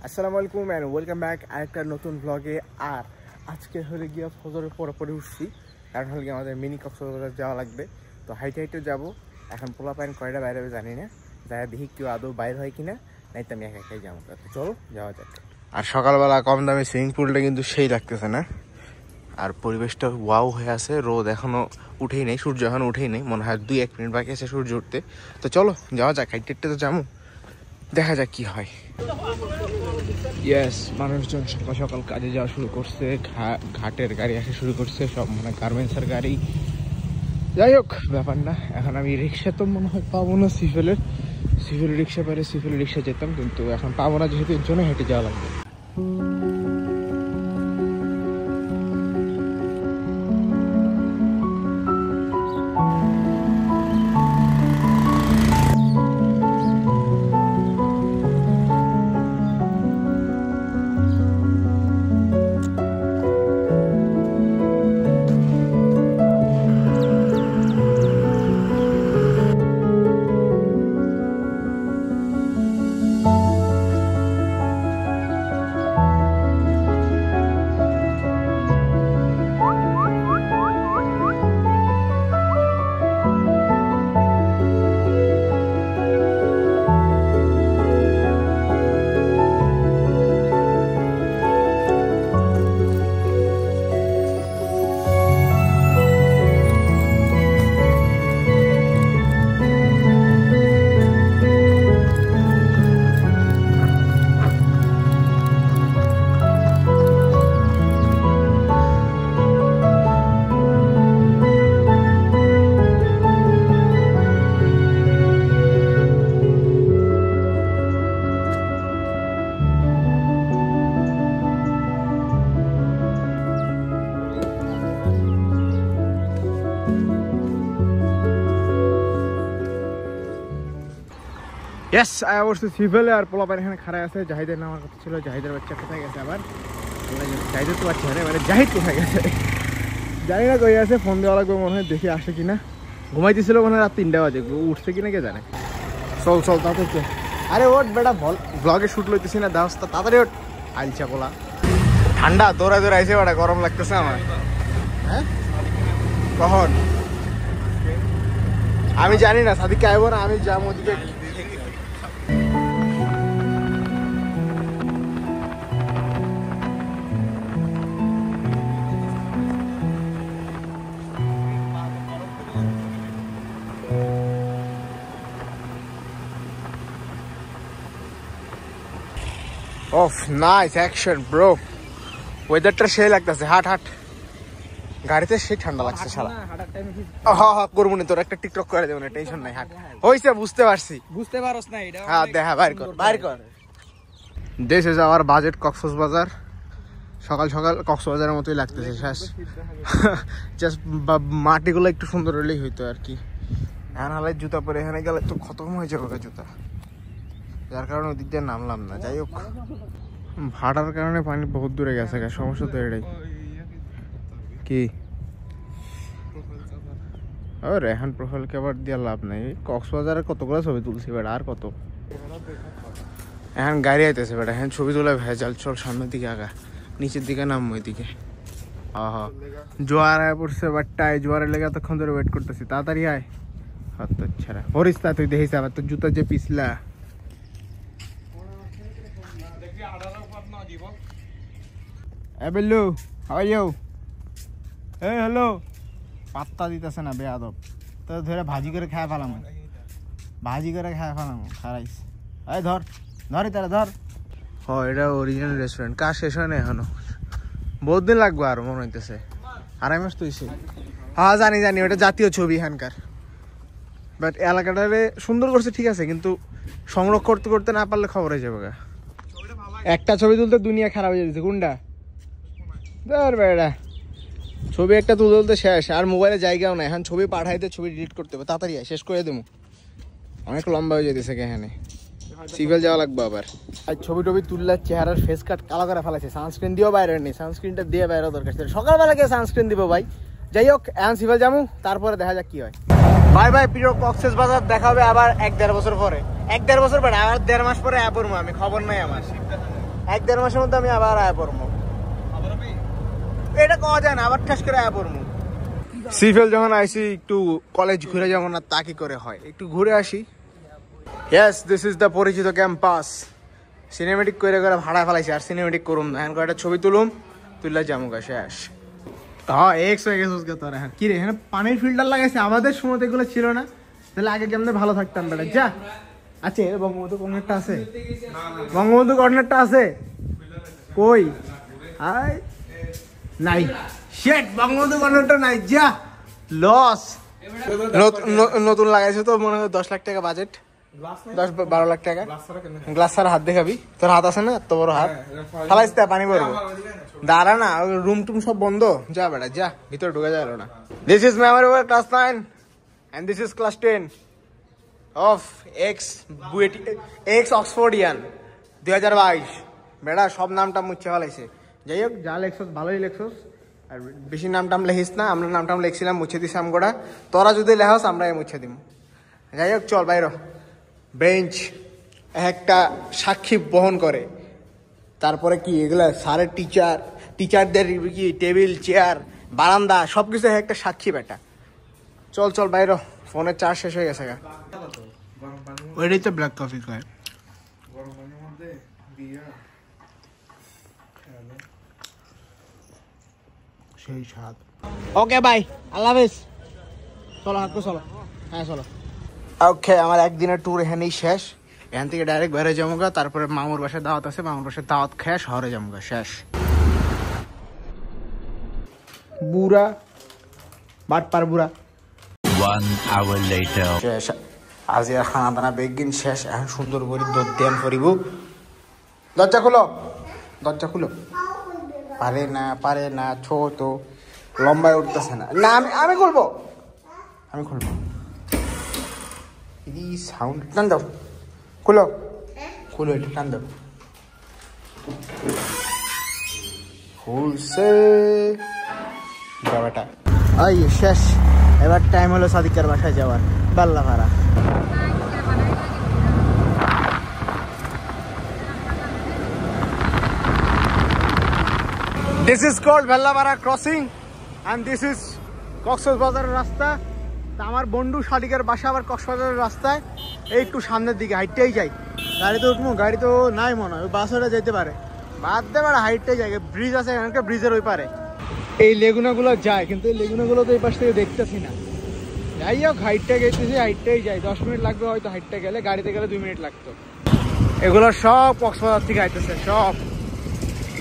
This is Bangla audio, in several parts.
আসসালামু আলাইকুম এন্ড ওয়েলকাম ব্যাক আরেকটা নতুন ব্লগে। আর আজকে হলে গিয়ে ফজরের পরে উঠছি, কারণ হলে গিয়ে আমাদের মিনি কক্সবাজার যাওয়া লাগবে। তো হাইটে যাবো। এখন পোলা পাইন কয়টা বাইরে জানি না, যাই দেখি কেউ আদৌ বাইরে হয় কিনা, নাই তো আমি একা একাই যাবো। তো চলো যাওয়া যাক। আর সকালবেলা কম দামে সুইমিং পুলটা কিন্তু সেই লাগতেছে না, আর পরিবেশটা ওয়াও হয়ে আছে। রোদ এখনো উঠেই নেই, সূর্য এখনো উঠেই নেই, মনে হয় 2-1 মিনিট বাকি আছে সূর্য উঠতে। তো চলো যাওয়া যাক, হাইটে তো যাবো, দেখা যাক কি হয়। ইয়েস, মানুষজন সকাল সকাল কাজে যাওয়া শুরু করছে, ঘাটের গাড়ি আসা শুরু করছে, সব মানে গার্মেন্টসের গাড়ি। যাই হোক, ব্যাপার না। এখন আমি রিক্সা তো মনে হয় পাবো না, সিভিল রিক্সা পেলে সিভিল রিক্সা যেতাম, কিন্তু এখন পাবো না, যেহেতু এর জন্য হেঁটে যাওয়া লাগবে। ইয়েস, অবশ্যই সিভিলে। আর পোলাপান এখানে খাড়া আছে। জাহিদের নামার কথা ছিল, জাহিদের বাচ্চা কোথায় গেছে আবার? জাহিদের তো বাচ্চা নেই, মানে জাহিদ কোথায় গেছে জানি না, কই আছে। ফোন দেওয়া লাগবে মনে হয়, দেখি আসে কিনা। ঘুমাইতেছিল মনে হয় রাত 3টা বাজে, উঠছে কিনা কে জানে। চল তাড়াতাড়ি। আরে ওট বেটা, ব্লগে শুট লইতেছি না, দাওস্তা তাড়াতাড়ি ওঠ। আলছা পোলা, ঠান্ডা দৌড়া আইসে বেটা, গরম লাগতেছে আমার। হ্যাঁ কখন আমি জানি না, সাদিককে আইব না, আমি যাবো ওদিকে। অফ নাইস অ্যাকশন ব্রো, ওয়েদারটা সেই লাগতেছে। হাট গাড়িতে সেই ঠান্ডা লাগছে শালা। হ্যাঁ করবো না, তোর একটা টিকটক করে দেবো না, টেনশন নাই। হাট হইছে, বুঝতে পারছি। বুঝতে পারছ না এটা? হ্যাঁ দেখা, বাইর কর। দেশে যাওয়ার বাজেট কক্সবাজার। সকাল কক্সবাজারের মতোই লাগতেছে। শেষ জাস্ট মাটিগুলো একটু সুন্দর হলেই হইতো আর কি। এখন হালাই জুতা পরে এখানে গেলে তো খতম হয়ে যাবে জুতা, যার কারণে ওদিক দিয়ে নামলাম না। যাই হোক, ভাড়ার কারণে পানি বহুত দূরে গেছে, সমস্যা তো এটাই। কি রেহান প্রোফাইলকে আবার দিয়ে লাভ নাই, কক্সবাজারে কতগুলো ছবি তুলছি বেটা, আর কত। এখন গাড়ি আইতেছে বেটা, এখন ছবি তোলা ভেজাল। চল সামনের দিকে আগা, নিচের দিকে নামবো ওইদিকে। জোয়ার আয় পড়ছে বাট্টায়, জোয়ারের লেগে এতক্ষণ ধরে ওয়েট করতেছি, তাড়াতাড়ি আয়। আচ্ছা হরিস তা তুই দেখিস আবার তোর জুতা যে পিছলা। বেল্লু, হাউ আর ইউ? এই হ্যালো, পাত্তা দিতেছে না বেয়াদব। তো ধরে ভাজি করে খায় ফেলাম, খারাইস। এই ধর তারা ধর। এটা অরিজিনাল রেস্টুরেন্ট। কাজ শেষ হয় না এখনো, বহুত দিন লাগবে আরো মনে হইতেছে। 2.5 মাস তো হইছে। হ্যাঁ জানি, ওটা জাতীয় ছবি এখানকার। বাট এলাকাটারে সুন্দর করছে ঠিক আছে, কিন্তু সংরক্ষণ করতে না পারলে খবর হয়ে যাবে। একটা ছবি তুলতে দুনিয়া খারাপ হয়ে যাচ্ছে। কোনটা? ধর বেড়া, ছবি একটা তুলতে শেষ, আর মোবাইলে জায়গাও নাই। এখন ছবি পাঠাইতে ছবি ডিলিট করতে হবে, তাড়াতাড়ি শেষ করে দেবো। অনেক লম্বা হয়ে যেতেছে এখানে, সিভিল যাওয়া লাগবে আবার। আর ছবি তুললে চেহারার ফেস কাট কালো করে ফেলাছে, সানস্ক্রিন দিয়েও বাইরে নেই, সানস্ক্রিনটা দিয়ে বাইরে দরকার ছিল। সকালবেলা গিয়ে সানস্ক্রিন দিব ভাই। যাই হোক, এখন সিভিল যাবো, তারপরে দেখা যাক কি হয়। বাই বাই প্রিয় কক্সবাজার, দেখা হবে আবার 1-1.5 বছর পরে। 1-1.5 বছর পরে, আবার 1.5 মাস পরে আমি খবর নাই আমার। 1-1.5 মাসের মধ্যে আমি আবার আয়া পড়বো। এটা কওয়া যায় না, আবার ঠাস করে আয়া পড়বো। সিফেল যখন আইসি একটু কলেজ ঘুরে যাবো না তা কি করে হয়, একটু ঘুরে আসি। ইয়েস, দিস ইজ দ্য পরিচিত ক্যাম্পাস। সিনেমেটিক করে করে ভাড়া ফেলাইছি, আর সিনেমেটিক করুম না, এখন কয়েকটা ছবি তুলুম, তুললে জামুকা শেষ। হ্যাঁ এক্স হয়ে গেছে তোর। হ্যাঁ কি রে, এখানে পানির ফিল্টার লাগাইছে, আমাদের সময় এগুলো ছিল না, তাহলে আগে কেমনে ভালো থাকতাম বেটা। যা আছে বঙ্গবন্ধু কর্নারটা আছে, বঙ্গবন্ধু কর্নারটা আছে কই? আই নাই, শেট বঙ্গবন্ধু কর্নারটা নাই, যা লস। নতুন লাগাইছে তো মনে হয় 10 লাখ টাকা বাজেট, 10-12 লাখ টাকা। গ্লাস ছাড়া হাত দেখাবি, তোর হাত আছে না এত বড় হাত, ফালাইস পানি পড়বো। দাঁড়া না, রুম টুম সব বন্ধ, যা বেটা যা, ভিতরে ঢুকে যাবে না। This is memory over class 9 and this is class 10 of ex Oxfordian 2022। বেটা সব নামটা মুছে ফেলাইছে। যাই হোক, যা লেখছস ভালোই লেখছস, আর বেশি নামটাম লেখিস না। আমরা নামটাম লেখছিলাম, মুছে দিছি আমগোড়া, তোরা যদি লেখস আমরা মুছে দিব। যাই হোক চল বাইর। বেঞ্চ একটা সাক্ষী বহন করে, তারপরে কি এগুলা স্যারের টিচারদের কি টেবিল চেয়ার বারান্দা সবকিছু একটা সাক্ষী বেটা। চল চল বাইর, ফোনের চার্জ শেষ হয়ে গেছে। ওইটাই তো ব্ল্যাক কফি খায়। সেই স্বাদ। ওকে বাই, আল্লাহ হাফেজ। চলো হাঁটবো, চলো। হ্যাঁ চলো। ওকে, আমার একদিনের ট্যুর এখানেই শেষ। এখান থেকে ডাইরেক্ট বেড়ে যাবো, তারপরে মামুর বাসায় দাওয়াত আছে, মামুর বাসায় দাওয়াত খেয়ে শহরে যাবো, শেষ। বুড়া বাটপার বুড়া। 1 hour later শেষ আজিয়া খানা দানা বেগিন শেষ। এখন সুন্দর করে দুধ দেন করিব। দরজা খুলো, দরজা খুলো। পারে না ছোট লম্বায় উঠতেছে না। না আমি খুলবো, আমি খুলবো। এই সাউন্ড টান দাও, খুলো খুলো, এটা টান দাও। খুলছে বাবাটা। এই শেষ, এবার টাইম হলো সাদিকের বাসায় যাওয়ার। বাল্লা ভাড়া। This is called Bellapara crossing and this is কক্সবাজারের রাস্তা। তা আমার বন্ধু সাদিকের বাসা আবার কক্সবাজারের রাস্তায়, এই একটু সামনের দিকে হাইটটাই যাই। গাড়িতে উঠবো, গাড়ি তো নাই মনে হয়, বাসটা যেতে পারে, বাদ দে পারে, হাইটটাই যায়। ব্রিজ আছে এখানকার, ব্রিজের ওই পারে এই লেগুনাগুলো যায়, কিন্তু এই লেগুনাগুলো তো এই পাশ থেকে দেখতেছি না। যাই হোক, হাইটটা গেতেছি, হাইটটাই যাই। 10 মিনিট লাগবে হয়তো হাইটটা গেলে, গাড়িতে গেলে 2 মিনিট লাগতো। এগুলো সব কক্সবাজার থেকে আইতেছে সব।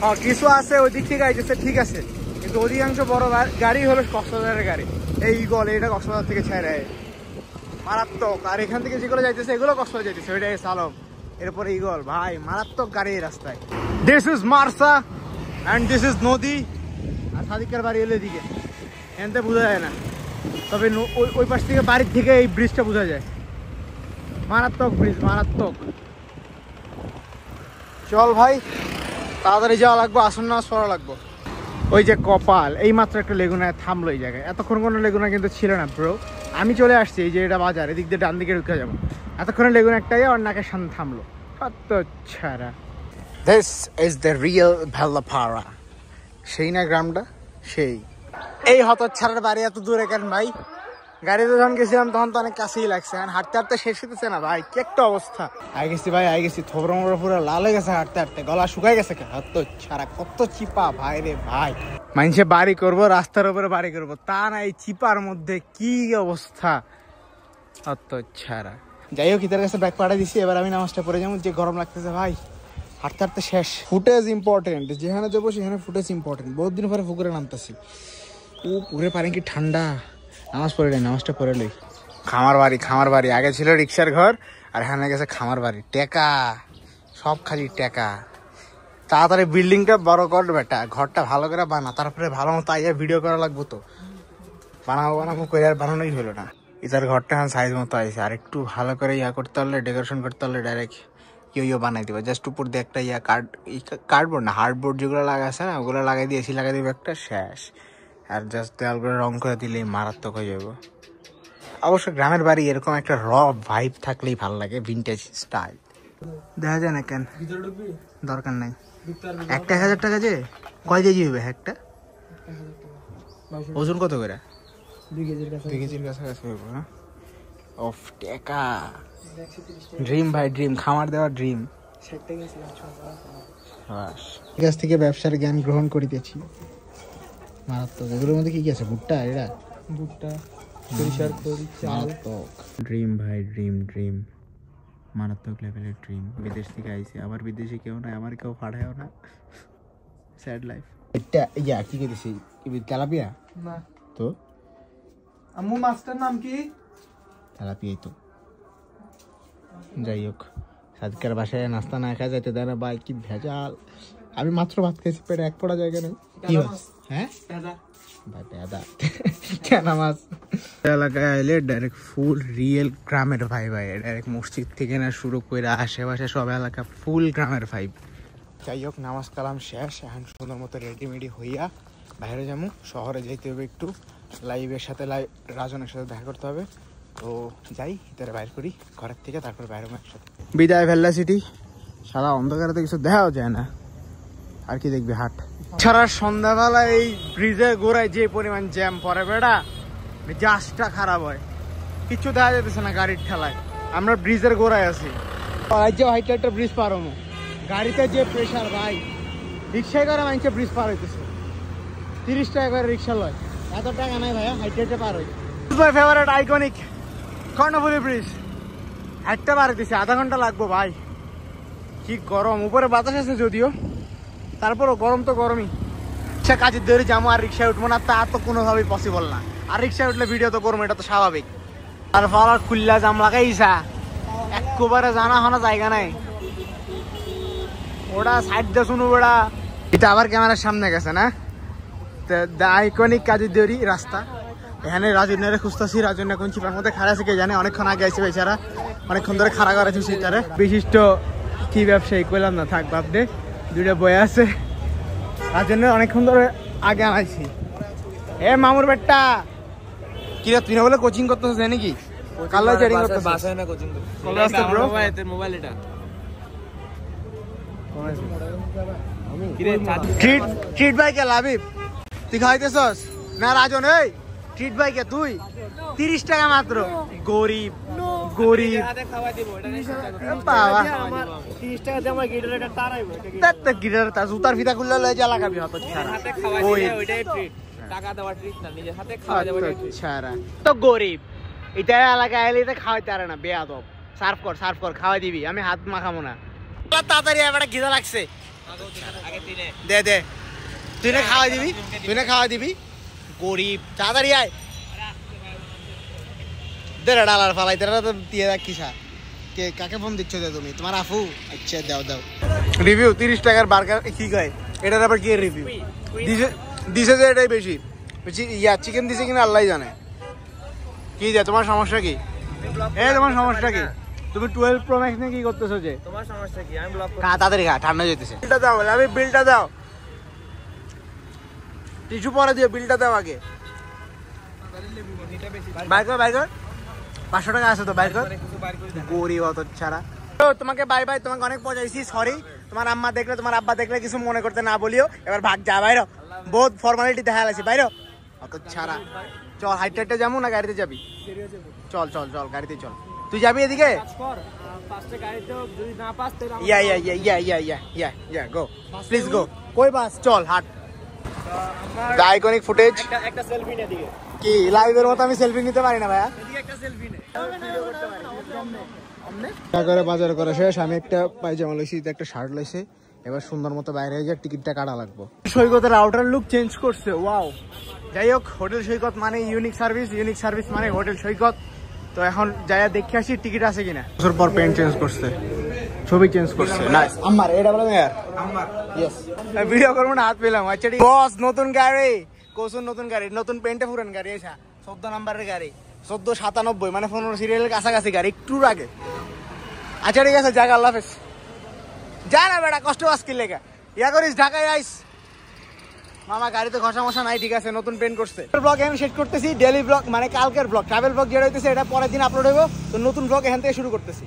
হ্যাঁ কিছু আছে ওই দিক থেকে আইতেছে, ঠিক আছে, কিন্তু অধিকাংশ বড় গাড়ি হলো কক্সবাজারের গাড়ি। এই ইগল এটা কক্সবাজার থেকে ছেড়ে মারাত্মক। আর এখান থেকে যেগুলো যাইতেছে এগুলো কক্সবাজার যাইতেছে, ওইটাই সালম, এরপরে ইগল। ভাই মারাত্মক গাড়ি এই রাস্তায়। This is Marsa and this is নদী। আর সাদিকের বাড়ি এলে দিকে এনতে বোঝা যায় না, তবে ওই পাশ থেকে বাড়ির থেকে এই ব্রিজটা বোঝা যায়। মারাত্মক ব্রিজ, মারাত্মক। চল ভাই তাড়াতাড়ি যাওয়া লাগবো, আসন নামাজ পড়া লাগবো। ওই যে কপাল, এই মাত্র একটা লেগুনায় থামলো এই জায়গায়। এতক্ষণ কোনো লেগুনা কিন্তু ছিল না ব্রো। আমি চলে আসছি, এই যে এটা বাজার, এদিক দিয়ে ডান দিকে ঢুকে যাবো। এতক্ষণে লেগুনা একটাই আর নাকের সামনে থামলো। কত ছাড়া। This is the real Bhellapara. সেই না গ্রামটা, সেই। এই হতচ্ছাড়ার বাড়ি এত দূরে কেন ভাই? গাড়িতে যখন গেছিলাম তখন তো অনেক কাছেই লাগছে, এখন হাঁটতে হাঁটতে শেষ হতেছে না ভাই, কি একটা অবস্থা। আই গেছি ভাই, আই গেছি, থোবরা মোবরা পুরো লাল হয়ে গেছে হাঁটতে হাঁটতে, গলা শুকাই গেছে। হতচ্ছাড়া কত চিপা ভাই রে ভাই। মানুষে বাড়ি করবো, রাস্তার উপরে বাড়ি করবো, তা না এই চিপার মধ্যে কি অবস্থা। হতচ্ছাড়া। যাই হোক, ইতার কাছে ব্যাগ পাঠিয়ে দিছি, এবার আমি নামাজটা পড়ে যাবো। যে গরম লাগতেছে ভাই, হাঁটতে হাঁটতে শেষ। ফুটেজ ইম্পর্টেন্ট, যেখানে যাবো সেখানে ফুটেজ ইম্পর্টেন্ট। বহুত দিন পরে পুকুরে নামতেছি। ও পুকুরে পানি কি ঠান্ডা। নামাজ পড়ে লই, নামাজটা পড়ে লই। খামার বাড়ি আগে ছিল রিক্সার ঘর, আর এখানে গেছে খামার বাড়ি। টেকা, সব খালি টেকা। তাড়াতাড়ি বিল্ডিংটা বড় কর বেটা, ঘরটা ভালো করে বানা, তারপরে ভালো মতো আইয়া ভিডিও করা লাগবো। তো বানাবো করে আর বানানোই হলো না। ইতার ঘরটা এখন সাইজ মতো আইছে, আর একটু ভালো করে ইয়া করতে পারলে, ডেকোরেশন করতে পারলে ডাইরেক্ট ইয়ে বানাই দিবে। জাস্ট উপর দিয়ে একটা ইয়া কার্ডবোর্ড না, হার্ডবোর্ড যেগুলো লাগাছে না, ওগুলো লাগাই দিয়ে এসি লাগাই দিবে একটা, শেষ। আর জাস্ট দেওয়ালগুলো রং করে দিলেই মারাত্মক হয়ে যাবো। অবশ্য গ্রামের বাড়ি এরকম একটা র ভাইব থাকলেই ভালো লাগে, ভিনটেজ স্টাইল। দেখা যায় না কেন, দরকার নাই। একটা 1000 টাকা যে কয় কেজি হবে একটা? ওজন কত করে? 2 কেজির কাছাকাছি হবে না? অফ টাকা ড্রিম ভাই, ড্রিম, খামার দেওয়ার ড্রিম। কাছ থেকে ব্যবসার জ্ঞান গ্রহণ করিতেছি। মারাত্মক। এগুলোর মধ্যে কি কি আছে? ভুট্টা, এরা ভুট্টা, সরিষার খোল, চাল। ড্রিম ভাই, ড্রিম, ড্রিম, মারাত্মক লেভেলের ড্রিম। বিদেশ থেকে আইছে, আবার বিদেশে কেউ নাই, আমার কেউ পাঠায়ও না। Sad life. এটা ইয়া কি কইতেছি? তেলাপিয়া না তো? আম্মু মাছটার নাম কি? তেলাপিয়াই তো। যাই হোক, সাদকার বাসায় নাস্তা না খাওয়া যাইতে দেয় না ভাই, কি ভেজাল। আমি মাত্র ভাত খাইছি, পেটে এক পড়া জায়গা নেই। কি হ্যাঁ ভাই, পেদা কেনা মাছ। এলাকায় আইলে ডাইরেক্ট ফুল রিয়েল গ্রামের ভাই, ভাই ডাইরেক্ট মসজিদ থেকে না শুরু করে আশেপাশে সব এলাকা ফুল গ্রামের ভাই। যাই হোক, নামাজ কালাম শেষ, এখন সুন্দর মতো রেডিমেডি হইয়া বাইরে যাবো। শহরে যাইতে হবে একটু, লাইভের সাথে রাজনের সাথে দেখা করতে হবে। তো যাই, এটারে বাইর করি ঘরের থেকে, তারপর বাইরে একসাথে বিদায়। ভেল্লা সিটি সারা অন্ধকারে তো কিছু দেখাও যায় না, আর কি দেখবি হাট ছাড়া। সন্ধ্যাবেলা এই ব্রিজের গোড়ায় যে পরিমাণ জ্যাম পড়ে বেড়া, জাস্টটা খারাপ হয়, কিচ্ছু দেখা যেতেছে না গাড়ির ঠেলায়। আমরা ব্রিজের গোড়ায় আছি, একটা ব্রিজ পার হবো, গাড়িতে যে প্রেশার ভাই। রিক্সায় করে মানুষে ব্রিজ পার হইতেছে, 30 টাকা করে রিক্সা লয়, এত টাকা নাই ভাইয়া, হাইটে পার হইতে। My favourite iconic Karnaphuli bridge, একটা পার হইতেছে, আধা ঘন্টা লাগবো ভাই। কি গরম, উপরে বাতাস আছে যদিও, তারপরও গরম তো গরমই। সে কাজের দৌড়ে যাবো আর রিক্সায় উঠবো না, তা তো কোনোভাবেই পসিবল না। আর রিক্সায় উঠলে ভিডিও তো করবো, এটা তো স্বাভাবিক। আর ফলার খুল্লা জাম লাগাইছা, একবারে জানা হনা জায়গা নাই। ওটা সাইড দিয়ে শুনু, ওটা এটা আবার ক্যামেরার সামনে গেছে না। আইকনিক কাজের দৌড়ি রাস্তা, এখানে রাজন্যারে খুঁজতেছি। রাজন্যা কোন চিপার মধ্যে খাড়া আছে কে জানে, অনেকক্ষণ আগে আইসে বেচারা, অনেকক্ষণ ধরে খাড়া করেছি সেটারে। বিশিষ্ট কি ব্যবসায়ী কইলাম না, থাক বাপ দে, দুইটা বই আছে। রাজন্য অনেকক্ষণ ধরে আগে আনাইছি। এ মামুর বেটটা কি রে, তুই না বলে কোচিং করতেছিস নাকি? কালো ট্রেনিং করতেছিস? বাসায় না কোচিং করতেছিস। কবে আসছে ব্রো? এর মোবাইল এটা কি রে? ট্রিট ভাই কে লাবিব তুই খাইতেছস না? রাজন এই ট্রিট ভাই কে তুই 30 টাকা মাত্র। গরিব গরিব খাওয়াই দিব, এটা বাবা 30 টাকা দিয়ে আমার গিটারটা তারাইবো। এটা গিটার তা জুতার ফিতা খুললে লয়ে যা লাগাবি হত ছাড়া। হাতে খাওয়াই দিলে ওইটাই ট্রিট, টাকা দেওয়া ট্রিট না, নিজের হাতে খাওয়াই দেব এটা ছাড়া। তো গরিব এটা এলাকায় আইলে এটা খাওয়াইতে পারে না, বেয়াদব। সার্ভ কর খাওয়াই দিবি, আমি হাত মাখাবো না। তাড়াতাড়ি এবারে গিজা লাগছে, আগে দিনে দে দে, তুই না খাওয়াই দিবি। গরিব তাড়াতাড়ি আয় দে রে, ডালার ফালাই তেরা তো দিয়ে রাখিস। কে কাকে ফোন দিচ্ছ দে তুমি? তোমার আফু? আচ্ছা দাও। রিভিউ 30 টাকার বার্গার কি কয়, এটার আবার কি রিভিউ দিছে যে এটাই বেশি ইয়া চিকেন দিছে কিনা আল্লাহ জানে। কি যে তোমার সমস্যা কি? তোমার সমস্যা কি? তুমি 12 প্রো ম্যাক্স নিয়ে কি করতেছো যে? তোমার সমস্যা কি? আমি ব্লক করব। তাড়াতাড়ি খা, ঠান্ডা যেতেছে। বিলটা দাও, আমি বিলটা দাও, টিস্যু পরে দিও, বিলটা দাও আগে। বাইক 500 টাকা আছে তো, বাইক গরিব অত ছাড়া। তোমাকে বাই বাই, তোমাকে অনেক পচাইছি, সরি। তোমার আম্মা দেখলে, তোমার আব্বা দেখলে কিছু মনে করতে না বলিও। এবার ভাগ যা বাইরো, বহুত ফর্মালিটি দেখা লাগছে, বাইরো অত ছাড়া। চল হাইটে যাবো না গাড়িতে যাবি? চল গাড়িতে চল। তুই যাবি এদিকে? গো প্লিজ গো। কই বাস? চল হাট। আইকনিক ফুটেজ একটা সেলফি নে দিকে। কি লাইভের মতো আমি সেলফি নিতে পারি না ভাইয়া? এদিকে একটা সেলফি নে। বাজার করা শেষ, আমি একটা পায়জামা লইছি, একটা শার্ট লইছি। এবার সুন্দর মতো বাইরে হয়ে যায়, টিকিটটা কাটা লাগবো। সৈকতের আউটার লুক চেঞ্জ করছে, ওয়াও। যাই হোক, হোটেল সৈকত মানে ইউনিক সার্ভিস মানে হোটেল সৈকত। তো এখন যাইয়া দেখে আসি টিকিট আছে কিনা। বছর পর পেন্ট চেঞ্জ করছে, ছবি চেঞ্জ করছে। নাইস। আমার এটা বলে ইয়ার আমার ইয়েস ভিডিও করব না, হাত পেলাম। আচ্ছা বস, নতুন গাড়ি কোসুন, নতুন গাড়ি, নতুন পেন্টে পুরান গাড়ি। আচ্ছা 14 নাম্বারের গাড়ি, 1497 মানে 15 সিরিয়ালের কাছাকাছি গাড়ি, একটু আগে। আচ্ছা ঠিক আছে, যাক, আল্লাহ হাফেজ। যা না বেটা, কষ্ট আজকে লেগা ইয়া করিস, ঢাকায় আইস। মামা গাড়িতে ঘষা মশা নাই, ঠিক আছে, নতুন পেন্ট করছে। ব্লগ আমি শেষ করতেছি, ডেইলি ব্লগ মানে কালকের ব্লগ, ট্রাভেল ব্লগ যেটা হইতেছে এটা পরের দিন আপলোড হইব। তো নতুন ব্লগ এখান থেকে শুরু করতেছি।